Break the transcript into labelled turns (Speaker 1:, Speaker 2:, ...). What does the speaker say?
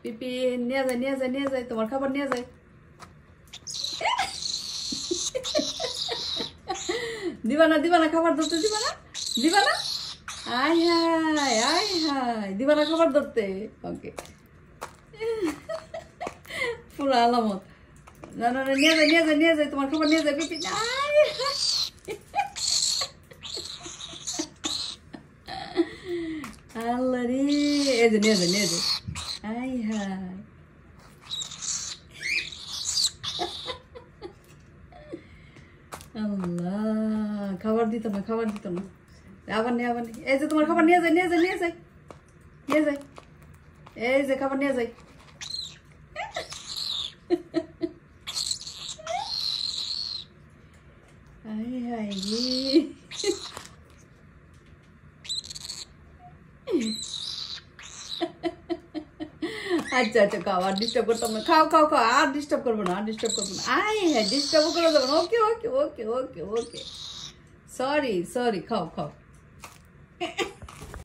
Speaker 1: পিপি নিয়ে যায় নিয়ে যায় নিয়ে যায়, তোমার খাবার নিয়ে যায়। দিবা না দিবা না, খাবার ধরতে দিবা না, দিবা না। আয় হায় আয় হায়, দিবা না খাবার ধরতে। ওকে, পুরো আলামত। না না না, নিয়ে যায় নিয়ে যায় নিয়ে যায়, তোমার খাবার নিয়ে যায় পিপি। আয় আল্লাহ রে, এই যে নিয়ে যায় নিয়ে যায়। আয় হায়, আল্লাহ, খাবার দিত না খাবার দিত না। আবার নিয়ে আবার নিয়ে, এই যে তোমার খাবার নিয়ে যায় নিয়ে যায় নিয়ে যায় নিয়ে যায়, এই যে খাবার নিয়ে যায়। আয় হায় রে, আচ্ছা আচ্ছা, খাও, আর ডিস্টার্ব করতাম না। খাও খাও খাও, আর ডিস্টার্ব করবো না, আর ডিস্টার্ব করবো না। আয় হ্যাঁ, ডিস্টার্বও করে দেবো না। ওকে ওকে ওকে ওকে ওকে, সরি সরি, খাও খাও।